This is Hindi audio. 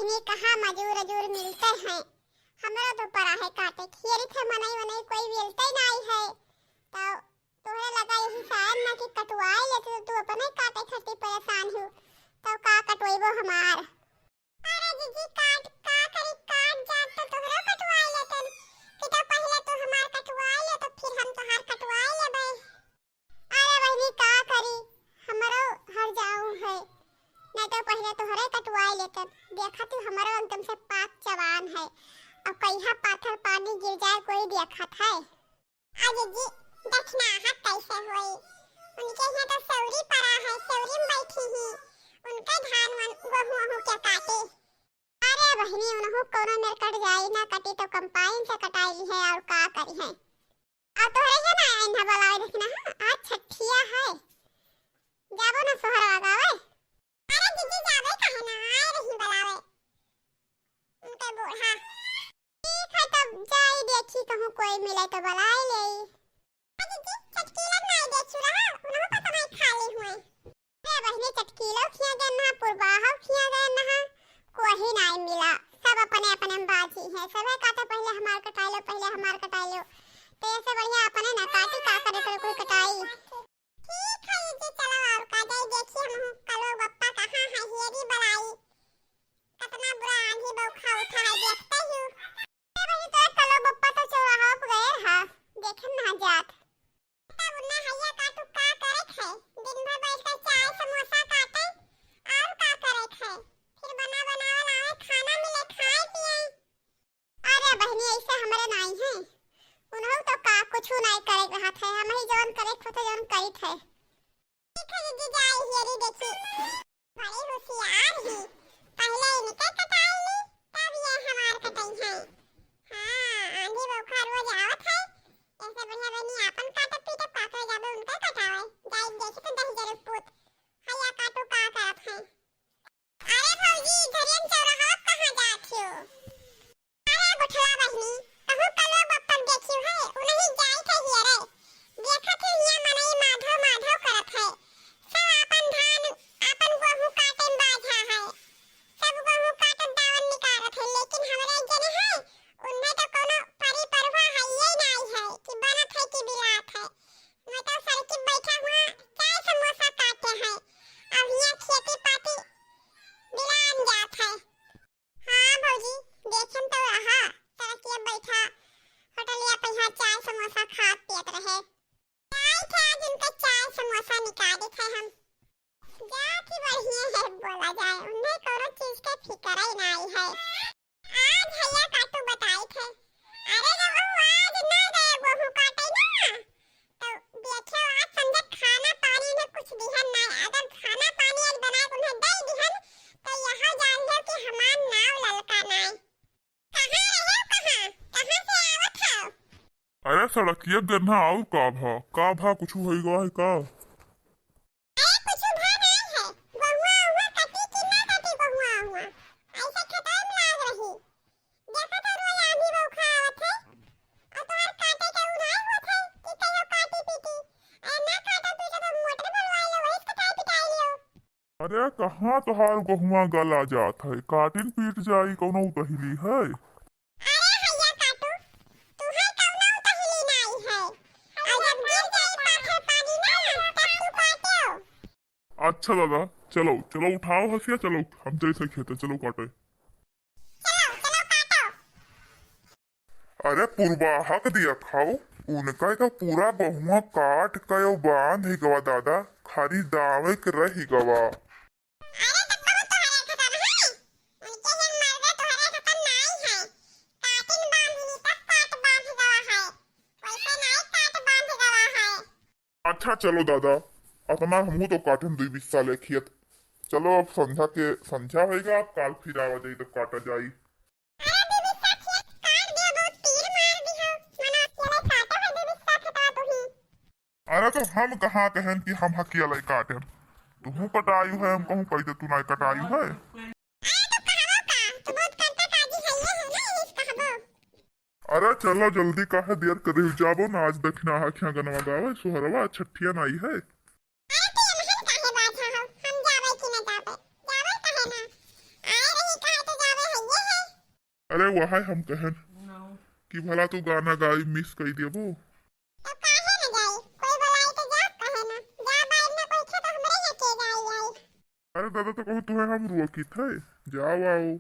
बहनी कहाँ मजूर अजूर मिलते हैं। हमरा तो पड़ा है काटे खियरी थे मनई वनई कोई मिलते नहीं है। तो तोहरे लगा यही शायद ना कि कटवाए लेते तो तू अपने काटे खातिर परेशान हो। तो का कटवाइबो हमार। अरे जीजी काट का करी काट जात तो तोहरा कटवाए लेतन कि तो पहले तो हमार कटवाए ले तो फिर हम तोहार कटवाए लेबे। अरे बहनी का करी हमरो हर जाऊं है नहीं तो पहले तोहरे कटवाए लेतन। देखा तू हमारा एकदम से पाक जवान है। अब कहिया पाथर पानी गिर जाए कोई देखत है। अरे जी दक्षिणा हाथ कैसे होई उनके यहाँ तो सौरी पड़ा है सौरी में बैठी ही उनका धान मन गहूं के काटे। अरे बहनी उन्हों कोनो मेर कट जाई ना कटी तो कंपाइन से कटाई है और का करी है। अब तो है ना इन्हा बलावे देखना आज छठिया है जाबो ना सोहर लगावे। अरे दीदी जावे कहे ना आए रही बलावे उनके बूढ़ा ठीक है तब जाई देखी कहूं कोई मिले तो बलाए ले। अरे दीदी चटकीला नहीं देखू रहा उन्हों पता नहीं खाली हुए। अरे बहनी चटकीलो खिया गए ना पुरबाहा खिया गए ना कोई नहीं मिला सब अपने अपने में बाजी है। सबे काटे पहले हमार कटाई लो पहले हमार कटाई लो तो ऐसे बढ़िया अपने ना काटी का करे तो कोई कटाई। ठीक है जी चलो और का जाई देखिए हम कलो बप्पा कहां है हेरी बलाई कितना बुरा आंधी बौखा उठा है देखते ही। ए भाई तो कलो बप्पा तो चौराहा पे गए हा देखे ना जात तब ना हैया काटू का करे थे दिन भर बैठ कर चाय समोसा काटे और का करे थे फिर बना बनावा लावे खाना मिले खाए पिए। अरे बहनी ऐसे हमारे नहीं है उन्हों तो का कुछ नहीं करे रहा था हम ही जौन करे थे तो जौन करी थे। ठीक है दीदी जाई हेरी देखी बड़ी होशियार ही पहले इनके कटाई ली तब ये हमार कटाई है। हां आंधी बौखा रोज आवत है ऐसे बढ़िया बनी अपन काटे पीटे पाकर जाबे उनका कटावे जाई देखे तो 10 जरूर पूत हैया काटू का करत है। अरे भौजी धरियन चौराहा कहां जात हो। अरे बुठला बहनी कहूं कलो बप्पन देखियो है उन्हीं जाई थे हियरे देखत हो हिया मनई माधव माधव करत है सब अपन धान अपन गहूं काटे में बाझा है सब गहूं काटत दावन निकारत है लेकिन हमरे जने है उनमें तो कोनो परी परवा है ये नहीं है कि बनत है कि बिलात है। मैं तो सड़की बैठा हुआ चाय समोसा काटे हैं अब हिया खेती पाती बिलान जात है। हां भौजी देखन तो रहा सड़किया बैठा होटलिया पे यहाँ चाय समोसा खात पियत रहे चाय थे आज उनका चाय समोसा निकाले थे हम जाती बढ़िया है बोला जाए उन्हें कोनो चीज के फिक्र ही नहीं है। आज भैया काटू बताई थे अरे जब हम आज ना गए गहूं काटे ना तो देखे आज संजय खाना पानी में कुछ दिहन नहीं अगर खाना पानी आज बना के उन्हें दे दिहन तो यहाँ जान लो कि हमार नाव ललका नहीं। कहाँ रहे कहाँ से आवत हो। अरे सड़किया गन्ना और का भा कुछ होइगा है का। अरे कुछ भा नहीं है गहुआ हुआ कटी कि ना कटी गहुआ हुआ ऐसे खटाई में लाग रही देखा तो रोज आंधी बौखा आवत है और तोहर काटे के उनाई होत है कि कहियो काटी पीटी अरे ना काटा पीटा तो मोटर बनवाई लो वही कटाई पिटाई लियो। अरे कहाँ तोहार गहुआ गला जात है काटिन पीट जाई कौनो उतहिली है। अरे हैया काटू तुहे कौनो उतहिली नहीं है और जब गिर जाई पाथर पानी ना तब तू काटियो। अच्छा दादा चलो चलो उठाओ हसिया चलो हम तेरे से खेते चलो काटे। चलो चलो काटो। अरे पुरबाहा के दिया खाओ उनका का पूरा बहुआ काट कयो बांध ही गवा दादा खाली दावे के रही गवा। अरे तब कहूं तोहरे खतन है उनके जन मर्दे तोहरे खतन नहीं है काटिन बांधनी तब काट बांध गवा है वैसे नहीं काट बांध गवा है। अच्छा चलो दादा अपना हमू तो काटन 2-20 साल खियत चलो अब संध्या होएगा अब काल फिर आवा जाई तो काटा जाई। अरे बीबी साथी काट दियो बहुत तीर मार दी हो मना चले काटो है बीबी साथी तो ही। अरे तो हम कहाँ कहन कि हम हकिया लाई काटे तू कटायु है हम कहूँ कही तू नहीं कटायु है। अरे तो कहबो का तू बहुत करता काजी है ये है ना इस कहबो। अरे चलो जल्दी काहे देर करे जाबो ना आज दक्षिणा हाखिया गनवा गावे सोहरवा छठिया नहीं है। अरे तो ये महन काहे बात हो हम जावे कि ना जावे जावे कहे ना आए रही कहे तो जावे अरे वहाँ हम कहन कि भला तू गाना गाई मिस कर देबो। तो काहे न जाई, कोई बुलाई तो जा कहे ना, जा बाहर ना कोई छे तो हमरे यहाँ के जाई आई। अरे दादा तो कहूँ तुम्हें हम रुआ की थे, जाओ आओ।